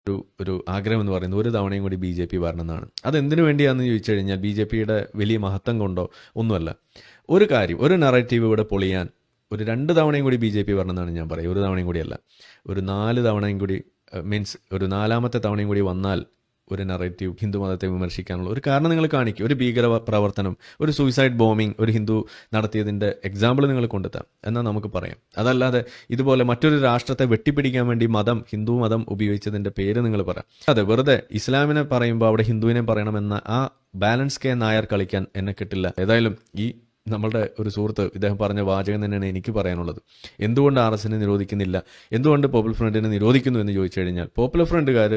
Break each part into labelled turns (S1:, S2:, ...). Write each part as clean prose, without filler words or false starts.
S1: ഒരു ആഗ്രഹം എന്ന് പറയുന്നത് ഒരു തവണയും കൂടി BJP വരണമെന്നാണ്. അതെന്തിനു വേണ്ടിയാണെന്ന് ചോദിച്ചു കഴിഞ്ഞാൽ BJPയുടെ വലിയ മഹത്വം കൊണ്ടോ ഒന്നുമല്ല. ഒരു കാര്യം, ഒരു നറേറ്റീവ് ഇവിടെ പൊളിയാൻ ഒരു 2 തവണയും കൂടി BJP വരണമെന്നാണ് ഞാൻ പറയുക. ഒരു തവണയും കൂടിയല്ല, ഒരു 4 തവണയും കൂടി, മീൻസ് ഒരു 4ാമത്തെ തവണയും കൂടി വന്നാൽ ഒരു നറേറ്റീവ് ഹിന്ദു മതത്തെ വിമർശിക്കാനുള്ള ഒരു കാരണം നിങ്ങൾ കാണിക്കും. ഒരു ഭീകര പ്രവർത്തനം, ഒരു സൂയിസൈഡ് ബോംബിംഗ് ഒരു ഹിന്ദു നടത്തിയതിൻ്റെ എക്സാമ്പിൾ നിങ്ങൾ കൊണ്ടെത്താം എന്നാൽ നമുക്ക് പറയാം. അതല്ലാതെ ഇതുപോലെ മറ്റൊരു രാഷ്ട്രത്തെ വെട്ടിപ്പിടിക്കാൻ വേണ്ടി ഹിന്ദു മതം ഉപയോഗിച്ചതിൻ്റെ പേര് നിങ്ങൾ പറയാം. അതെ, വെറുതെ ഇസ്ലാമിനെ പറയുമ്പോൾ അവിടെ ഹിന്ദുവിനെ പറയണമെന്ന ആ ബാലൻസ് കെ നായർ കളിക്കാൻ എന്നെ കിട്ടില്ല. ഏതായാലും ഈ നമ്മളുടെ ഒരു സുഹൃത്ത് ഇദ്ദേഹം പറഞ്ഞ വാചകം തന്നെയാണ് എനിക്ക് പറയാനുള്ളത്. എന്തുകൊണ്ട് RSനെ നിരോധിക്കുന്നില്ല, എന്തുകൊണ്ട് പോപ്പുലർ ഫ്രണ്ടിനെ നിരോധിക്കുന്നു എന്ന് ചോദിച്ചു കഴിഞ്ഞാൽ, പോപ്പുലർ ഫ്രണ്ടുകാർ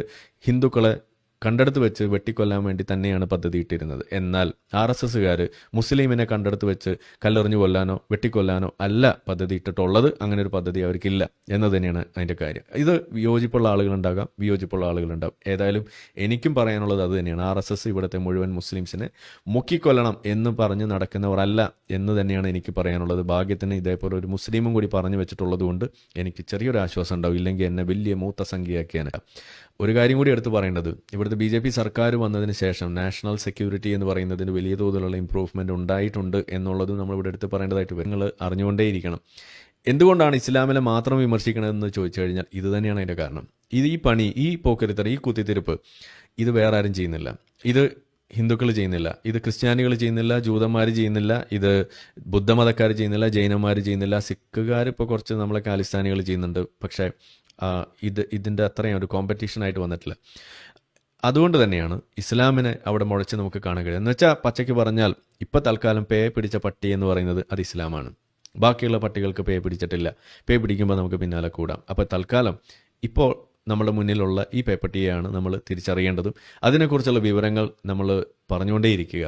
S1: ഹിന്ദുക്കളെ കണ്ടെടുത്ത് വെച്ച് വെട്ടിക്കൊല്ലാൻ വേണ്ടി തന്നെയാണ് പദ്ധതി ഇട്ടിരുന്നത്. എന്നാൽ RSSകാർ മുസ്ലിമിനെ കണ്ടെടുത്ത് വെച്ച് കല്ലെറിഞ്ഞു കൊല്ലാനോ വെട്ടിക്കൊല്ലാനോ അല്ല പദ്ധതി ഇട്ടിട്ടുള്ളത്. അങ്ങനെ ഒരു പദ്ധതി അവർക്കില്ല എന്ന് തന്നെയാണ് അതിൻ്റെ കാര്യം. ഇത് വിയോജിപ്പുള്ള ആളുകളുണ്ടാകാം, വിയോജിപ്പുള്ള ആളുകളുണ്ടാകും. ഏതായാലും എനിക്കും പറയാനുള്ളത് അത് തന്നെയാണ്. RSS ഇവിടുത്തെ മുഴുവൻ മുസ്ലിംസിനെ മുക്കിക്കൊല്ലണം എന്ന് പറഞ്ഞ് നടക്കുന്നവരല്ല എന്ന് തന്നെയാണ് എനിക്ക് പറയാനുള്ളത്. ഭാഗ്യത്തിന് ഇതേപോലെ ഒരു മുസ്ലിമും കൂടി പറഞ്ഞു വെച്ചിട്ടുള്ളത് കൊണ്ട് എനിക്ക് ചെറിയൊരു ആശ്വാസം ഉണ്ടാവും. ഇല്ലെങ്കിൽ എന്നെ വലിയ മൂത്ത സംഖ്യയാക്കിയാണ്. ഒരു കാര്യം കൂടി എടുത്ത് പറയേണ്ടത്, ഇവിടുത്തെ BJP സർക്കാർ വന്നതിന് ശേഷം നാഷണൽ സെക്യൂരിറ്റി എന്ന് പറയുന്നതിന് വലിയ തോതിലുള്ള ഇംപ്രൂവ്മെൻ്റ് ഉണ്ടായിട്ടുണ്ട് എന്നുള്ളതും നമ്മളിവിടെ എടുത്ത് പറയേണ്ടതായിട്ട് വരും. നിങ്ങൾ അറിഞ്ഞുകൊണ്ടേയിരിക്കണം. എന്തുകൊണ്ടാണ് ഇസ്ലാമിനെ മാത്രം വിമർശിക്കണമെന്ന് ചോദിച്ചു കഴിഞ്ഞാൽ ഇത് തന്നെയാണ് അതിൻ്റെ കാരണം. ഈ പണി, ഈ പോക്കരുത്തർ, ഈ കുത്തിത്തിരിപ്പ് ഇത് വേറെ ആരും ചെയ്യുന്നില്ല. ഇത് ഹിന്ദുക്കൾ ചെയ്യുന്നില്ല, ഇത് ക്രിസ്ത്യാനികൾ ചെയ്യുന്നില്ല, ജൂതന്മാർ ചെയ്യുന്നില്ല, ഇത് ബുദ്ധമതക്കാർ ചെയ്യുന്നില്ല, ജൈനന്മാർ ചെയ്യുന്നില്ല, സിഖുകാർ ഇപ്പോൾ കുറച്ച് നമ്മളെ ഖാലിസ്ഥാനികൾ ചെയ്യുന്നുണ്ട്. പക്ഷേ ഇതിൻ്റെ അത്രയും ഒരു കോമ്പറ്റീഷനായിട്ട് വന്നിട്ടില്ല. അതുകൊണ്ട് തന്നെയാണ് ഇസ്ലാമിനെ അവിടെ മുഴച്ച് നമുക്ക് കാണാൻ കഴിയും. എന്ന് വെച്ചാൽ പച്ചയ്ക്ക് പറഞ്ഞാൽ ഇപ്പോൾ തൽക്കാലം പേ പിടിച്ച പട്ടി എന്ന് പറയുന്നത് അത് ഇസ്ലാമാണ്. ബാക്കിയുള്ള പട്ടികൾക്ക് പേ പിടിച്ചിട്ടില്ല. പേ പിടിക്കുമ്പോൾ നമുക്ക് പിന്നാലെ കൂടാം. അപ്പോൾ തൽക്കാലം ഇപ്പോൾ നമ്മുടെ മുന്നിലുള്ള ഈ പേപ്പട്ടിയെയാണ് നമ്മൾ തിരിച്ചറിയേണ്ടതും അതിനെക്കുറിച്ചുള്ള വിവരങ്ങൾ നമ്മൾ പറഞ്ഞുകൊണ്ടേയിരിക്കുക.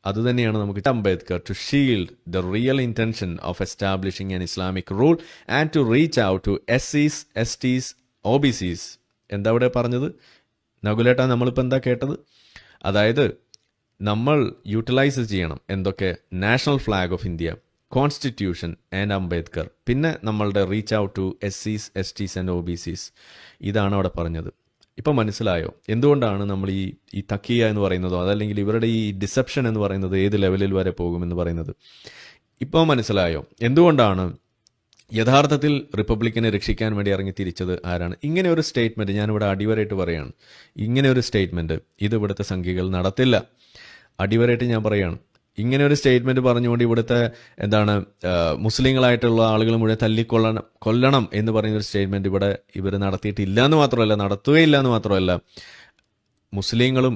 S1: അതുതന്നെയാണ് നമുക്ക് Ambedkar to shield the real intention of establishing an Islamic rule and to reach out to SCs, STs, OBCs. എന്താ ഇവിടെ പറഞ്ഞത് നകുലേട്ടാ? നമ്മളിപ്പോൾ എന്താ കേട്ടത്? അതായത് നമ്മൾ യൂട്ടിലൈസ് ചെയ്യണം എന്തൊക്കെ? National flag of India, constitution and Ambedkar, പിന്നെ നമ്മളുടെ reach out to SCs, STs and OBCs. ഇതാണ് അവിടെ പറഞ്ഞത്. ഇപ്പം മനസ്സിലായോ എന്തുകൊണ്ടാണ് നമ്മൾ ഈ തക്കിയ എന്ന് പറയുന്നതോ അതല്ലെങ്കിൽ ഇവരുടെ ഈ ഡിസെപ്ഷൻ എന്ന് പറയുന്നത് ഏത് ലെവലിൽ വരെ പോകുമെന്ന് പറയുന്നത്? ഇപ്പോൾ മനസ്സിലായോ എന്തുകൊണ്ടാണ് യഥാർത്ഥത്തിൽ റിപ്പബ്ലിക്കിനെ രക്ഷിക്കാൻ വേണ്ടി ഇറങ്ങി തിരിച്ചത് ആരാണ്? ഇങ്ങനെ ഒരു സ്റ്റേറ്റ്മെൻറ്റ് ഞാനിവിടെ അടിവരായിട്ട് പറയുകയാണ്. ഇങ്ങനെ ഒരു സ്റ്റേറ്റ്മെൻറ്റ് ഇത് ഇവിടുത്തെ സംഖ്യകൾ നടത്തില്ല. അടിവരായിട്ട് ഞാൻ പറയുകയാണ്. ഇങ്ങനെ ഒരു സ്റ്റേറ്റ്മെൻറ്റ് പറഞ്ഞുകൊണ്ട് ഇവിടുത്തെ മുസ്ലിങ്ങളായിട്ടുള്ള ആളുകൾ മുഴുവൻ കൊല്ലണം എന്ന് പറയുന്നൊരു സ്റ്റേറ്റ്മെൻറ്റ് ഇവർ നടത്തിയിട്ടില്ല എന്ന് മാത്രമല്ല, നടത്തുകയില്ല എന്ന് മാത്രമല്ല, മുസ്ലിങ്ങളും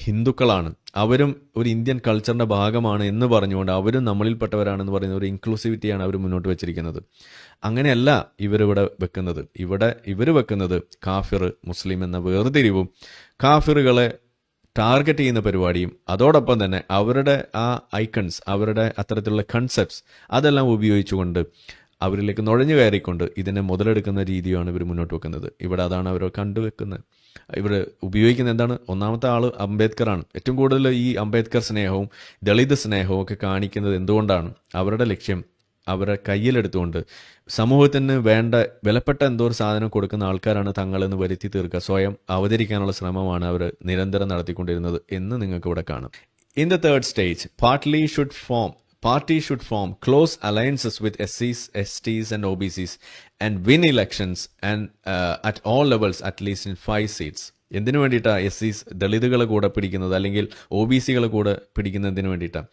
S1: ഹിന്ദുക്കളാണ്, അവരും ഒരു ഇന്ത്യൻ കൾച്ചറിൻ്റെ ഭാഗമാണ് എന്ന് പറഞ്ഞുകൊണ്ട് അവരും നമ്മളിൽപ്പെട്ടവരാണെന്ന് പറയുന്ന ഒരു ഇൻക്ലൂസിവിറ്റിയാണ് അവർ മുന്നോട്ട് വെച്ചിരിക്കുന്നത്. അങ്ങനെയല്ല ഇവരിവിടെ വെക്കുന്നത്. ഇവർ വെക്കുന്നത് കാഫിർ മുസ്ലിം എന്ന വേർതിരിവും കാഫിറുകളെ ടാർഗറ്റ് ചെയ്യുന്ന പരിപാടിയും അതോടൊപ്പം തന്നെ അവരുടെ ആ ഐക്കൺസ്, അവരുടെ അത്തരത്തിലുള്ള കൺസെപ്റ്റ്സ് അതെല്ലാം ഉപയോഗിച്ചുകൊണ്ട് അവരിലേക്ക് നുഴഞ്ഞു കയറിക്കൊണ്ട് ഇതിനെ മുതലെടുക്കുന്ന രീതിയാണ് ഇവർ മുന്നോട്ട് വെക്കുന്നത്. ഇവിടെ അതാണ് അവർ കണ്ടുവെക്കുന്നത്. ഇവർ ഉപയോഗിക്കുന്നത് എന്താണ്? ഒന്നാമത്തെ ആൾ അംബേദ്കറാണ്. ഏറ്റവും കൂടുതൽ ഈ അംബേദ്കർ സ്നേഹവും ദളിത് സ്നേഹവും ഒക്കെ കാണിക്കുന്നത് എന്തുകൊണ്ടാണ്? അവരുടെ ലക്ഷ്യം അവരെ കയ്യിലെടുത്തുകൊണ്ട് സമൂഹത്തിന് വേണ്ട വിലപ്പെട്ട എന്തോ ഒരു സാധനം കൊടുക്കുന്ന ആൾക്കാരാണ് തങ്ങളെന്ന് വരുത്തി തീർക്കുക, സ്വയം അവതരിക്കാനുള്ള ശ്രമമാണ് അവർ നിരന്തരം നടത്തിക്കൊണ്ടിരുന്നത് എന്ന് നിങ്ങൾക്ക് ഇവിടെ കാണാം. In the third stage party should form close alliances with SCs, STs and OBCs and win elections and at all levels at least in 5 seats. എന്തിനു വേണ്ടിയിട്ടാണ് SCs ദളിതുകളെ കൂടെ പിടിക്കുന്നത് അല്ലെങ്കിൽ OBCകളെ കൂടെ പിടിക്കുന്നതിന് വേണ്ടിയിട്ടാണ്?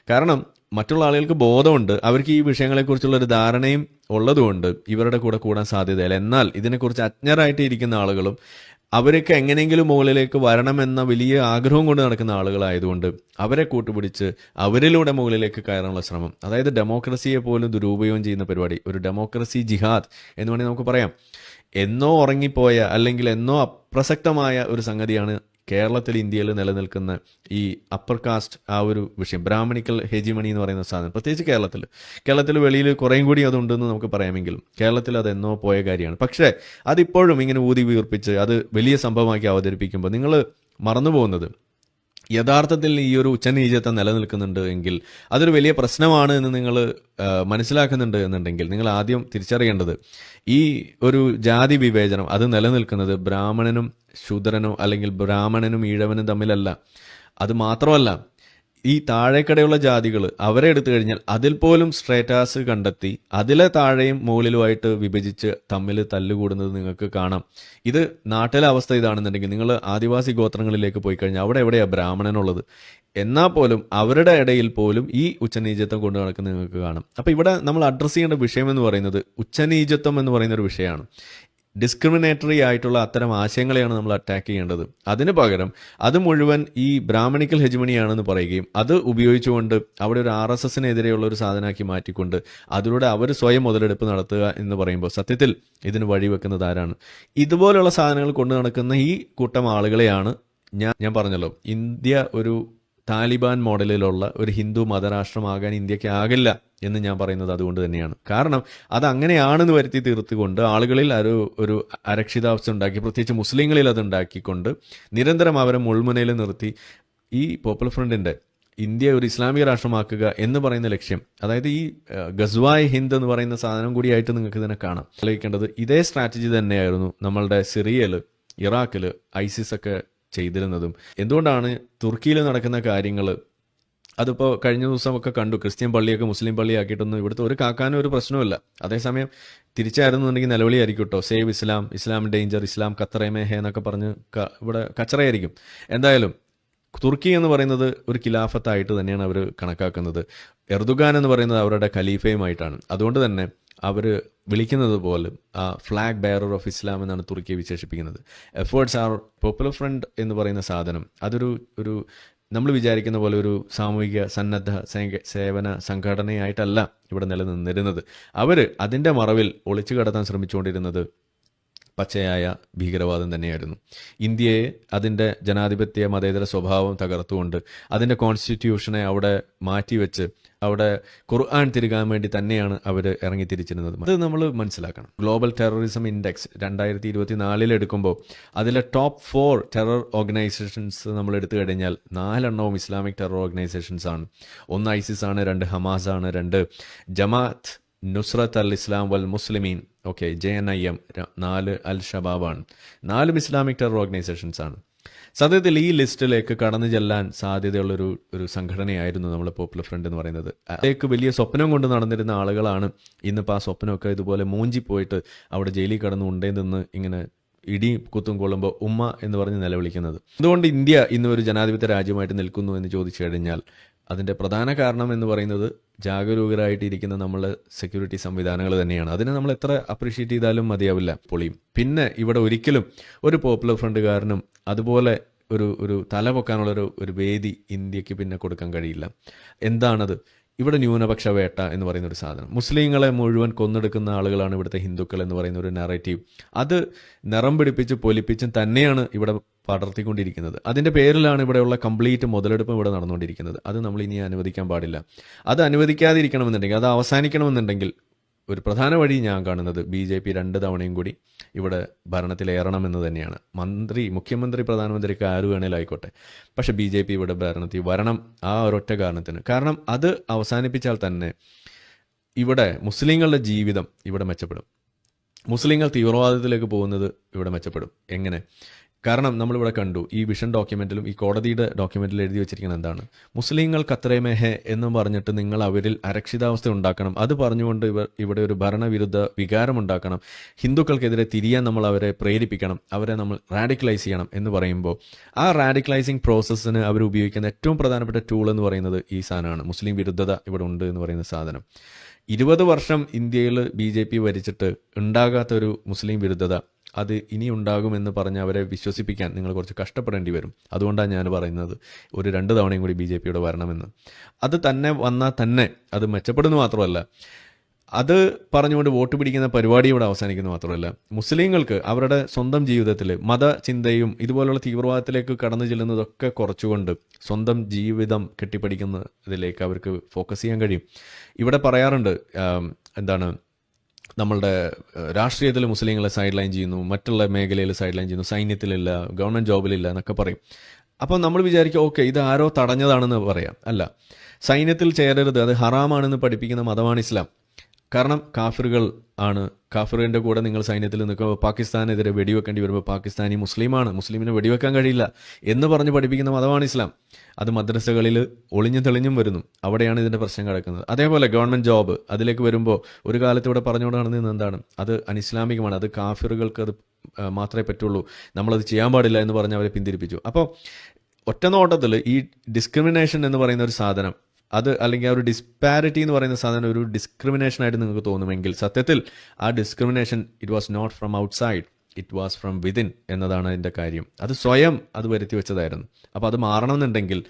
S1: കാരണം മറ്റുള്ള ആളുകൾക്ക് ബോധമുണ്ട്, അവർക്ക് ഈ വിഷയങ്ങളെക്കുറിച്ചുള്ള ഒരു ധാരണയും ഉള്ളതുകൊണ്ട് ഇവരുടെ കൂടെ കൂടാൻ സാധ്യതയില്ല. എന്നാൽ ഇതിനെക്കുറിച്ച് അജ്ഞരായിട്ട് ഇരിക്കുന്ന ആളുകളും അവരൊക്കെ എങ്ങനെയെങ്കിലും മുകളിലേക്ക് വരണമെന്ന വലിയ ആഗ്രഹം കൊണ്ട് നടക്കുന്ന ആളുകളായതുകൊണ്ട് അവരെ കൂട്ടുപിടിച്ച് അവരിലൂടെ മുകളിലേക്ക് കയറാനുള്ള ശ്രമം, അതായത് ഡെമോക്രസിയെ പോലും ദുരുപയോഗം ചെയ്യുന്ന പരിപാടി, ഒരു ഡെമോക്രസി ജിഹാദ് എന്ന് വേണമെങ്കിൽ നമുക്ക് പറയാം. എന്നോ ഉറങ്ങിപ്പോയ അല്ലെങ്കിൽ എന്നോ അപ്രസക്തമായ ഒരു സംഗതിയാണ് കേരളത്തിൽ, ഇന്ത്യയിൽ നിലനിൽക്കുന്ന ഈ അപ്പർ കാസ്റ്റ് ആ ഒരു വിഷയം, ബ്രാഹ്മണിക്കൽ ഹെജിമണി എന്ന് പറയുന്ന സാധനം. പ്രത്യേകിച്ച് കേരളത്തിൽ വെളിയിൽ കുറേയും കൂടി അതുണ്ടെന്ന് നമുക്ക് പറയാമെങ്കിലും കേരളത്തിൽ അതെന്നോ പോയ കാര്യമാണ്. പക്ഷേ അതിപ്പോഴും ഇങ്ങനെ ഊതി വീർപ്പിച്ച് അത് വലിയ സംഭവമാക്കി അവതരിപ്പിക്കുമ്പോൾ നിങ്ങൾ മറന്നു പോകുന്നത് യഥാർത്ഥത്തിൽ ഈ ഒരു ഉച്ചനീചത്വം നിലനിൽക്കുന്നുണ്ട് എങ്കിൽ അതൊരു വലിയ പ്രശ്നമാണ് എന്ന് നിങ്ങൾ മനസ്സിലാക്കുന്നുണ്ട് എന്നുണ്ടെങ്കിൽ നിങ്ങൾ ആദ്യം തിരിച്ചറിയേണ്ടത് ഈ ഒരു ജാതി വിവേചനം അത് നിലനിൽക്കുന്നത് ബ്രാഹ്മണനും ശൂദ്രനോ അല്ലെങ്കിൽ ബ്രാഹ്മണനും ഈഴവനും തമ്മിലല്ല. അത് മാത്രമല്ല, ഈ താഴേക്കടയുള്ള ജാതികൾ അവരെ എടുത്തു കഴിഞ്ഞാൽ അതിൽ പോലും സ്ട്രേറ്റാസ് കണ്ടെത്തി അതിലെ താഴെയും മുകളിലുമായിട്ട് വിഭജിച്ച് തമ്മിൽ തല്ലുകൂടുന്നത് നിങ്ങൾക്ക് കാണാം. ഇത് നാട്ടിലെ അവസ്ഥ ഇതാണെന്നുണ്ടെങ്കിൽ നിങ്ങൾ ആദിവാസി ഗോത്രങ്ങളിലേക്ക് പോയി കഴിഞ്ഞാൽ അവിടെ എവിടെയാണ് ബ്രാഹ്മണനുള്ളത്? എന്നാൽ പോലും അവരുടെ ഇടയിൽ പോലും ഈ ഉച്ചനീചത്വം കൊണ്ടു നടക്കുന്നത് നിങ്ങൾക്ക് കാണാം. അപ്പം ഇവിടെ നമ്മൾ അഡ്രസ്സ് ചെയ്യേണ്ട വിഷയം എന്ന് പറയുന്നത് ഉച്ചനീചത്വം എന്ന് പറയുന്ന ഒരു വിഷയമാണ്. ഡിസ്ക്രിമിനേറ്ററി ആയിട്ടുള്ള അത്തരം ആശയങ്ങളെയാണ് നമ്മൾ അറ്റാക്ക് ചെയ്യേണ്ടത്. അതിന് പകരം അത് മുഴുവൻ ഈ ബ്രാഹ്മണിക്കൽ ഹെജമണിയാണെന്ന് പറയുകയും അത് ഉപയോഗിച്ചുകൊണ്ട് അവിടെ ഒരു RSSനെതിരെയുള്ള ഒരു സാധനമാക്കി മാറ്റിക്കൊണ്ട് അതിലൂടെ അവർ സ്വയം മുതലെടുപ്പ് നടത്തുക എന്ന് പറയുമ്പോൾ സത്യത്തിൽ ഇതിന് വഴിവെക്കുന്നത് ആരാണ്? ഇതുപോലുള്ള സാധനങ്ങൾ കൊണ്ടു നടക്കുന്ന ഈ കൂട്ടം ആളുകളെയാണ് ഞാൻ പറഞ്ഞല്ലോ, ഇന്ത്യ ഒരു താലിബാൻ മോഡലിലുള്ള ഒരു ഹിന്ദു മതരാഷ്ട്രമാകാൻ ഇന്ത്യക്ക് ആകില്ല എന്ന് ഞാൻ പറയുന്നത് അതുകൊണ്ട് തന്നെയാണ്. കാരണം അത് അങ്ങനെയാണെന്ന് വരുത്തി തീർത്തുകൊണ്ട് ആളുകളിൽ ഒരു അരക്ഷിതാവസ്ഥ ഉണ്ടാക്കി, പ്രത്യേകിച്ച് മുസ്ലിങ്ങളിൽ അത് ഉണ്ടാക്കിക്കൊണ്ട് നിരന്തരം അവരെ മുൾമുനയിൽ നിർത്തി ഈ പോപ്പുലർ ഫ്രണ്ടിന്റെ ഇന്ത്യ ഒരു ഇസ്ലാമിക രാഷ്ട്രമാക്കുക എന്ന് പറയുന്ന ലക്ഷ്യം, അതായത് ഈ ഗസ്വായ് ഹിന്ദ് എന്ന് പറയുന്ന സാധനം കൂടിയായിട്ട് നിങ്ങൾക്ക് ഇതിനെ കാണാം. ആലോചിക്കേണ്ടത് ഇതേ സ്ട്രാറ്റജി തന്നെയായിരുന്നു നമ്മളുടെ സിറിയയില്, ഇറാഖില് ഐസിസ് ഒക്കെ ചെയ്തിരുന്നതും. എന്തുകൊണ്ടാണ് തുർക്കിയിൽ നടക്കുന്ന കാര്യങ്ങൾ അതിപ്പോൾ കഴിഞ്ഞ ദിവസമൊക്കെ കണ്ടു, ക്രിസ്ത്യൻ പള്ളിയൊക്കെ മുസ്ലിം പള്ളിയാക്കിയിട്ടൊന്നും ഇവിടുത്തെ ഒരു കാക്കാനും ഒരു പ്രശ്നവുമില്ല. അതേസമയം തിരിച്ചായിരുന്നുണ്ടെങ്കിൽ നിലവിളിയായിരിക്കും കേട്ടോ, സേവ് ഇസ്ലാം, ഇസ്ലാം ഡേഞ്ചർ, ഇസ്ലാം ഖത്തറേമേഹ എന്നൊക്കെ പറഞ്ഞ് ഇവിടെ കച്ചറയായിരിക്കും. എന്തായാലും തുർക്കി എന്ന് പറയുന്നത് ഒരു ഖിലാഫത്തായിട്ട് തന്നെയാണ് അവർ കണക്കാക്കുന്നത്. എർദുഗാൻ എന്ന് പറയുന്നത് അവരുടെ ഖലീഫയുമായിട്ടാണ്. അതുകൊണ്ട് തന്നെ അവർ വിളിക്കുന്നത് പോലും ഫ്ലാഗ് ബെയറർ ഓഫ് ഇസ്ലാം എന്നാണ് തുർക്കിയെ വിശേഷിപ്പിക്കുന്നത്. എഫേർട്സ് ആർ പോപ്പുലർ ഫ്രണ്ട് എന്ന് പറയുന്ന സാധനം അതൊരു നമ്മൾ വിചാരിക്കുന്ന പോലെ ഒരു സാമൂഹിക സന്നദ്ധ സേവന സംഘടനയായിട്ടല്ല ഇവിടെ നിലനിന്നിരുന്നത്. അവർ അതിൻ്റെ മറവിൽ ഒളിച്ചു കടത്താൻ ശ്രമിച്ചുകൊണ്ടിരുന്നത് പച്ചയായ ഭീകരവാദം തന്നെയായിരുന്നു. ഇന്ത്യയെ അതിൻ്റെ ജനാധിപത്യ മതേതര സ്വഭാവം തകർത്തുകൊണ്ട് അതിൻ്റെ കോൺസ്റ്റിറ്റ്യൂഷനെ അവിടെ മാറ്റിവെച്ച് അവിടെ ഖുർആൻ തിരുകാൻ വേണ്ടി തന്നെയാണ് അവർ ഇറങ്ങിത്തിരിച്ചിരുന്നത്. അത് നമ്മൾ മനസ്സിലാക്കണം. ഗ്ലോബൽ ടെററിസം ഇൻഡെക്സ് 2024 എടുക്കുമ്പോൾ അതിലെ ടോപ്പ് 4 ടെറർ ഓർഗനൈസേഷൻസ് നമ്മൾ എടുത്തു കഴിഞ്ഞാൽ 4 ഇസ്ലാമിക് ടെറർ ഓർഗനൈസേഷൻസ് ആണ്. 1 ഐസിസ് ആണ്, 2 ഹമാസ് ആണ്, 2 ജമാഅത്ത് നുസ്രത്ത് അൽ ഇസ്ലാം വൽ മുസ്ലിമീൻ, JNIM, 4 അൽ ഷബാബാണ്. 4 ഇസ്ലാമിക് ടെറർ ഓർഗനൈസേഷൻസ് ആണ്. സത്യത്തിൽ ഈ ലിസ്റ്റിലേക്ക് കടന്നു ചെല്ലാൻ സാധ്യതയുള്ളൊരു സംഘടനയായിരുന്നു നമ്മൾ പോപ്പുലർ ഫ്രണ്ട് എന്ന് പറയുന്നത്. അതിലേക്ക് വലിയ സ്വപ്നം കൊണ്ട് നടന്നിരുന്ന ആളുകളാണ് ഇന്നിപ്പോൾ ആ സ്വപ്നമൊക്കെ ഇതുപോലെ മൂഞ്ചി പോയിട്ട് അവിടെ ജയിലിൽ കടന്നു ഉണ്ടേ നിന്ന് ഇങ്ങനെ ഇടി കുത്തും കൊള്ളുമ്പോൾ ഉമ്മ എന്ന് പറഞ്ഞ് നിലവിളിക്കുന്നത്. അതുകൊണ്ട് ഇന്ത്യ ഇന്ന് ഒരു ജനാധിപത്യ രാജ്യമായിട്ട് നിൽക്കുന്നു എന്ന് ചോദിച്ചു കഴിഞ്ഞാൽ അതിൻ്റെ പ്രധാന കാരണം എന്ന് പറയുന്നത് ജാഗരൂകരായിട്ടിരിക്കുന്ന നമ്മളെ സെക്യൂരിറ്റി സംവിധാനങ്ങൾ തന്നെയാണ്. അതിനെ നമ്മൾ എത്ര അപ്രീഷിയേറ്റ് ചെയ്താലും മതിയാവില്ല, പൊളിയും. പിന്നെ ഇവിടെ ഒരിക്കലും ഒരു പോപ്പുലർ ഫ്രണ്ടുകാരനും അതുപോലെ ഒരു തല പൊക്കാനുള്ള ഒരു വേദി ഇന്ത്യക്ക് പിന്നെ കൊടുക്കാൻ കഴിയില്ല. എന്താണത്? ഇവിടെ ന്യൂനപക്ഷ വേട്ട എന്ന് പറയുന്ന ഒരു സാധനം, മുസ്ലിങ്ങളെ മുഴുവൻ കൊന്നെടുക്കുന്ന ആളുകളാണ് ഇവിടുത്തെ ഹിന്ദുക്കൾ എന്ന് പറയുന്ന ഒരു നറേറ്റീവ്, അത് നിറം പിടിപ്പിച്ച് പൊലിപ്പിച്ചും തന്നെയാണ് ഇവിടെ പടർത്തിക്കൊണ്ടിരിക്കുന്നത്. അതിൻ്റെ പേരിലാണ് ഇവിടെയുള്ള കംപ്ലീറ്റ് മുതലെടുപ്പും ഇവിടെ നടന്നുകൊണ്ടിരിക്കുന്നത്. അത് നമ്മൾ ഇനി അനുവദിക്കാൻ പാടില്ല. അത് അനുവദിക്കാതിരിക്കണമെന്നുണ്ടെങ്കിൽ, അത് അവസാനിക്കണമെന്നുണ്ടെങ്കിൽ ഒരു പ്രധാന വഴി ഞാൻ കാണുന്നത് BJP 2 തവണയും കൂടി ഇവിടെ ഭരണത്തിലേറണമെന്ന് തന്നെയാണ്. മുഖ്യമന്ത്രി, പ്രധാനമന്ത്രിക്ക് ആര് വേണേലും ആയിക്കോട്ടെ, പക്ഷെ BJP ഇവിടെ ഭരണത്തിൽ വരണം. ആ ഒരൊറ്റ കാരണത്തിന്. കാരണം അത് അവസാനിപ്പിച്ചാൽ തന്നെ ഇവിടെ മുസ്ലിങ്ങളുടെ ജീവിതം ഇവിടെ മെച്ചപ്പെടും. മുസ്ലിങ്ങൾ തീവ്രവാദത്തിലേക്ക് പോകുന്നത് ഇവിടെ മെച്ചപ്പെടും. എങ്ങനെ? കാരണം നമ്മളിവിടെ കണ്ടു ഈ വിഷൻ ഡോക്യുമെന്റിലും ഈ കോടതിയുടെ ഡോക്യുമെന്റിൽ എഴുതി വെച്ചിരിക്കുന്നത് എന്താണ്? മുസ്ലിങ്ങൾ ഖത്തറേമേഹെ എന്നും പറഞ്ഞിട്ട് നിങ്ങൾ അവരിൽ അരക്ഷിതാവസ്ഥ ഉണ്ടാക്കണം. അത് പറഞ്ഞുകൊണ്ട് ഇവിടെ ഒരു ഭരണവിരുദ്ധ വികാരം ഉണ്ടാക്കണം. ഹിന്ദുക്കൾക്കെതിരെ തിരിയാൻ നമ്മൾ അവരെ പ്രേരിപ്പിക്കണം, അവരെ നമ്മൾ റാഡിക്കലൈസ് ചെയ്യണം എന്ന് പറയുമ്പോൾ ആ റാഡിക്കലൈസിങ് പ്രോസസ്സിന് അവർ ഉപയോഗിക്കുന്ന ഏറ്റവും പ്രധാനപ്പെട്ട ടൂൾ എന്ന് പറയുന്നത് ഈ സാധനമാണ്. മുസ്ലിം വിരുദ്ധത ഇവിടെ ഉണ്ട് എന്ന് പറയുന്ന സാധനം. 20 വർഷം ഇന്ത്യയിൽ BJP ഭരിച്ചിട്ട് ഉണ്ടാകാത്തൊരു മുസ്ലിം വിരുദ്ധത അത് ഇനി ഉണ്ടാകുമെന്ന് പറഞ്ഞ് അവരെ വിശ്വസിപ്പിക്കാൻ നിങ്ങൾ കുറച്ച് കഷ്ടപ്പെടേണ്ടി വരും. അതുകൊണ്ടാണ് ഞാൻ പറയുന്നത് ഒരു 2 തവണയും കൂടി BJPയുടെ വരണമെന്ന്. അത് തന്നെ വന്നാൽ തന്നെ അത് മെച്ചപ്പെടുന്നു മാത്രമല്ല, അത് പറഞ്ഞുകൊണ്ട് വോട്ട് പിടിക്കുന്ന പരിപാടി ഇവിടെ അവസാനിക്കുന്നു മാത്രമല്ല, മുസ്ലിങ്ങൾക്ക് അവരുടെ സ്വന്തം ജീവിതത്തിൽ മതചിന്തയും ഇതുപോലുള്ള തീവ്രവാദത്തിലേക്ക് കടന്നു ചെല്ലുന്നതൊക്കെ കുറച്ചുകൊണ്ട് സ്വന്തം ജീവിതം കെട്ടിപ്പടിക്കുന്നതിലേക്ക് അവർക്ക് ഫോക്കസ് ചെയ്യാൻ കഴിയും. ഇവിടെ പറയാറുണ്ട് എന്താണ്, നമ്മളുടെ രാഷ്ട്രീയത്തിൽ മുസ്ലിങ്ങളെ സൈഡ് ലൈൻ ചെയ്യുന്നു, മറ്റുള്ള മേഖലയിൽ സൈഡ് ലൈൻ ചെയ്യുന്നു, സൈന്യത്തിലില്ല, ഗവൺമെൻറ് ജോബിലില്ല എന്നൊക്കെ പറയും. അപ്പോൾ നമ്മൾ വിചാരിക്കും ഓക്കെ ഇത് ആരോ തടഞ്ഞതാണെന്ന് പറയാം. അല്ല, സൈന്യത്തിൽ ചേരരുത്, അത് ഹറാമാണെന്ന് പഠിപ്പിക്കുന്ന മതമാണ് ഇസ്ലാം. കാരണം കാഫിറുകൾ ആണ്, കാഫിറിൻ്റെ കൂടെ നിങ്ങൾ സൈന്യത്തിൽ നിൽക്കുമ്പോൾ പാകിസ്ഥാനെതിരെ വെടിവെക്കേണ്ടി വരുമ്പോൾ പാകിസ്ഥാനി മുസ്ലിമാണ്, മുസ്ലിമിനെ വെടിവെക്കാൻ കഴിയില്ല എന്ന് പറഞ്ഞ് പഠിപ്പിക്കുന്ന മതമാണ് ഇസ്ലാം. അത് മദ്രസകളിൽ ഒളിഞ്ഞും തെളിഞ്ഞും വരുന്നു, അവിടെയാണ് ഇതിൻ്റെ പ്രശ്നം കിടക്കുന്നത്. അതേപോലെ ഗവൺമെൻറ് ജോബ് അതിലേക്ക് വരുമ്പോൾ ഒരു കാലത്ത് ഇവിടെ പറഞ്ഞുകൊണ്ട് നടന്നത് എന്താണ്, അത് അനിസ്ലാമികമാണ്, അത് കാഫിറുകൾക്ക് അത് മാത്രമേ പറ്റുള്ളൂ, നമ്മളത് ചെയ്യാൻ പാടില്ല എന്ന് പറഞ്ഞ് അവരെ പിന്തിരിപ്പിച്ചു. അപ്പോൾ ഒറ്റ നോട്ടത്തിൽ ഈ ഡിസ്ക്രിമിനേഷൻ എന്ന് പറയുന്ന ഒരു സാധനം, അത് അല്ലെങ്കിൽ ആ ഒരു ഡിസ്പാരിറ്റി എന്ന് പറയുന്ന സാധനം ഒരു ഡിസ്ക്രിമിനേഷൻ ആയിട്ട് നിങ്ങൾക്ക് തോന്നുമെങ്കിൽ സത്യത്തിൽ ആ discrimination it was not from outside, it was from within എന്നതാണ് അതിൻ്റെ കാര്യം. അത് സ്വയം അത് വരുത്തി വെച്ചതായിരുന്നു. അപ്പോൾ അത് മാറണമെന്നുണ്ടെങ്കിൽ,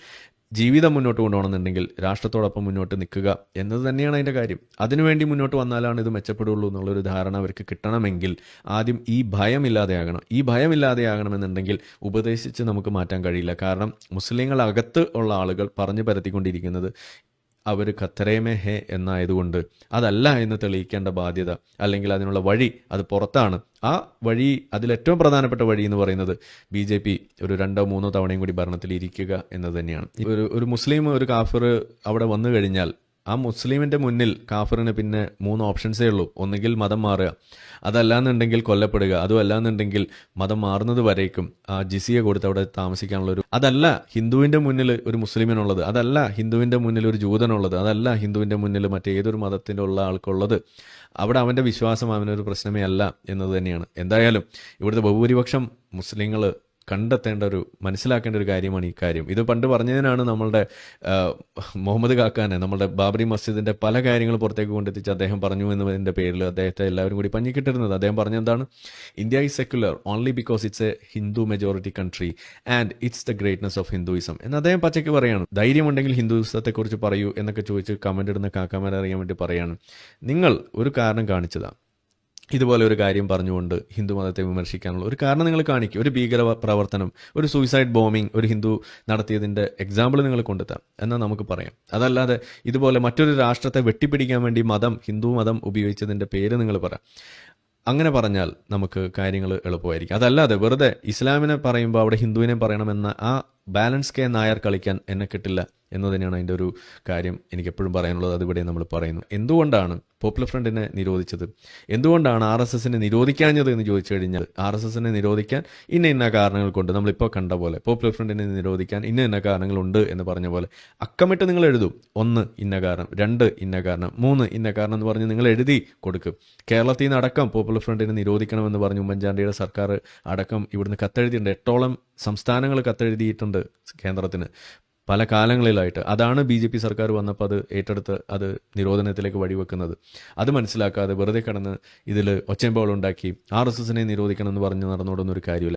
S1: ജീവിതം മുന്നോട്ട് കൊണ്ടുപോകണമെന്നുണ്ടെങ്കിൽ രാഷ്ട്രത്തോടൊപ്പം മുന്നോട്ട് നിൽക്കുക എന്നത് തന്നെയാണ് അതിൻ്റെ കാര്യം. അതിനുവേണ്ടി മുന്നോട്ട് വന്നാലാണ് ഇത് മെച്ചപ്പെടുള്ളൂ എന്നുള്ളൊരു ധാരണ അവർക്ക് കിട്ടണമെങ്കിൽ ആദ്യം ഈ ഭയമില്ലാതെയാകണം. ഈ ഭയമില്ലാതെയാകണമെന്നുണ്ടെങ്കിൽ ഉപദേശിച്ച് നമുക്ക് മാറ്റാൻ കഴിയില്ല. കാരണം മുസ്ലിങ്ങളകത്ത് ഉള്ള ആളുകൾ പറഞ്ഞു പരത്തിക്കൊണ്ടിരിക്കുന്നത് അവർ ഖത്തറേമേ ഹേ എന്നായതുകൊണ്ട് അതല്ല എന്ന് തെളിയിക്കേണ്ട ബാധ്യത, അല്ലെങ്കിൽ അതിനുള്ള വഴി അത് പുറത്താണ്. ആ വഴി, അതിലേറ്റവും പ്രധാനപ്പെട്ട വഴി എന്ന് പറയുന്നത് BJP ഒരു 2-3 തവണയും കൂടി ഭരണത്തിൽ ഇരിക്കുക എന്നത് തന്നെയാണ്. ഒരു മുസ്ലിം, ഒരു കാഫിർ അവിടെ വന്നു കഴിഞ്ഞാൽ ആ മുസ്ലിമിൻ്റെ മുന്നിൽ കാഫിറിന് പിന്നെ 3 ഓപ്ഷൻസേ ഉള്ളൂ. ഒന്നുകിൽ മതം മാറുക, അതല്ലാന്നുണ്ടെങ്കിൽ കൊല്ലപ്പെടുക, അതും അല്ലാന്നുണ്ടെങ്കിൽ മതം മാറുന്നത് വരേക്കും ആ ജിസിയ കൊടുത്ത് അവിടെ താമസിക്കാനുള്ളൊരു, അതല്ല ഹിന്ദുവിൻ്റെ മുന്നിൽ ഒരു മുസ്ലിമിനുള്ളത്, അതല്ല ഹിന്ദുവിൻ്റെ മുന്നിൽ ഒരു ജൂതനുള്ളത്, അതല്ല ഹിന്ദുവിൻ്റെ മുന്നിൽ മറ്റേതൊരു മതത്തിൻ്റെ ഉള്ള ആൾക്കുള്ളത്, അവിടെ അവൻ്റെ വിശ്വാസം അവനൊരു പ്രശ്നമേ അല്ല എന്നത് തന്നെയാണ്. എന്തായാലും ഇവിടുത്തെ ബഹുഭൂരിപക്ഷം മുസ്ലിങ്ങൾ മനസ്സിലാക്കേണ്ട ഒരു കാര്യമാണ് ഈ കാര്യം. ഇത് പണ്ട് പറഞ്ഞതിനാണ് നമ്മളുടെ മുഹമ്മദ് കാക്കാനെ, നമ്മളുടെ ബാബറി മസ്ജിദിൻ്റെ പല കാര്യങ്ങൾ പുറത്തേക്ക് കൊണ്ടെത്തിച്ച് അദ്ദേഹം പറഞ്ഞു എന്നതിൻ്റെ പേരിൽ അദ്ദേഹത്തെ എല്ലാവരും കൂടി പഞ്ഞിക്കിട്ടിരുന്നത്. അദ്ദേഹം പറഞ്ഞെന്താണ്, India is secular only because it's a Hindu majority country and it's the greatness of Hinduism എന്ന് അദ്ദേഹം പച്ചയ്ക്ക് പറയാണ്. ധൈര്യമുണ്ടെങ്കിൽ ഹിന്ദുയിസത്തെക്കുറിച്ച് പറയൂ എന്നൊക്കെ ചോദിച്ച് കമൻ്റ് ഇടുന്ന കാക്കാമാരെ അറിയാൻ വേണ്ടി പറയാണ്. നിങ്ങൾ ഒരു കാരണം കാണിച്ചതാണ്, ഇതുപോലെ ഒരു കാര്യം പറഞ്ഞുകൊണ്ട് ഹിന്ദു മതത്തെ വിമർശിക്കാനുള്ള ഒരു കാരണം നിങ്ങൾ കാണിക്കും. ഒരു ഭീകര പ്രവർത്തനം, ഒരു സൂയിസൈഡ് ബോംബിംഗ് ഒരു ഹിന്ദു നടത്തിയതിൻ്റെ എക്സാമ്പിൾ നിങ്ങൾ കൊണ്ടെത്താം എന്നാൽ നമുക്ക് പറയാം. അതല്ലാതെ ഇതുപോലെ മറ്റൊരു രാഷ്ട്രത്തെ വെട്ടിപ്പിടിക്കാൻ വേണ്ടി ഹിന്ദു മതം ഉപയോഗിച്ചതിൻ്റെ പേര് നിങ്ങൾ പറയാം. അങ്ങനെ പറഞ്ഞാൽ നമുക്ക് കാര്യങ്ങൾ എളുപ്പമായിരിക്കും. അതല്ലാതെ വെറുതെ ഇസ്ലാമിനെ പറയുമ്പോൾ അവിടെ ഹിന്ദുവിനെ പറയണമെന്ന ആ ബാലൻസ് കെ നായർ കളിക്കാൻ എന്നെ കിട്ടില്ല എന്ന് തന്നെയാണ് അതിൻ്റെ ഒരു കാര്യം എനിക്ക് എപ്പോഴും പറയാനുള്ളത്. അതിവിടെ നമ്മൾ പറയുന്നു. എന്തുകൊണ്ടാണ് പോപ്പുലർ ഫ്രണ്ടിനെ നിരോധിച്ചത്, എന്തുകൊണ്ടാണ് RSSനെ നിരോധിക്കാഞ്ഞത് എന്ന് ചോദിച്ചു കഴിഞ്ഞാൽ, RSSനെ നിരോധിക്കാൻ ഇന്ന കാരണങ്ങൾ കൊണ്ട്, നമ്മളിപ്പോൾ കണ്ട പോലെ പോപ്പുലർ ഫ്രണ്ടിനെ നിരോധിക്കാൻ ഇന്ന കാരണങ്ങളുണ്ട് എന്ന് പറഞ്ഞ പോലെ അക്കമിട്ട് നിങ്ങൾ എഴുതും. 1 ഇന്ന കാരണം, 2 ഇന്ന കാരണം, 3 ഇന്ന കാരണം എന്ന് പറഞ്ഞ് നിങ്ങൾ എഴുതി കൊടുക്കും. കേരളത്തിൽ നിന്ന് അടക്കം പോപ്പുലർ ഫ്രണ്ടിനെ നിരോധിക്കണമെന്ന് പറഞ്ഞ് ഉമ്മൻചാണ്ടിയുടെ സർക്കാർ അടക്കം ഇവിടുന്ന് കത്തെഴുതിയിട്ടുണ്ട്. 8ഓളം സംസ്ഥാനങ്ങൾ കത്തെഴുതിയിട്ടുണ്ട് കേന്ദ്രത്തിന് പല കാലങ്ങളിലായിട്ട്. അതാണ് BJP സർക്കാർ വന്നപ്പോൾ അത് ഏറ്റെടുത്ത് അത് നിരോധനത്തിലേക്ക് വഴിവെക്കുന്നത്. അത് മനസ്സിലാക്കാതെ വെറുതെ കിടന്ന് ഇതിൽ ഒച്ചയമ്പോളുണ്ടാക്കി RSSനെ നിരോധിക്കണം എന്ന് പറഞ്ഞ് നടന്നോടുന്നൊരു കാര്യമില്ല.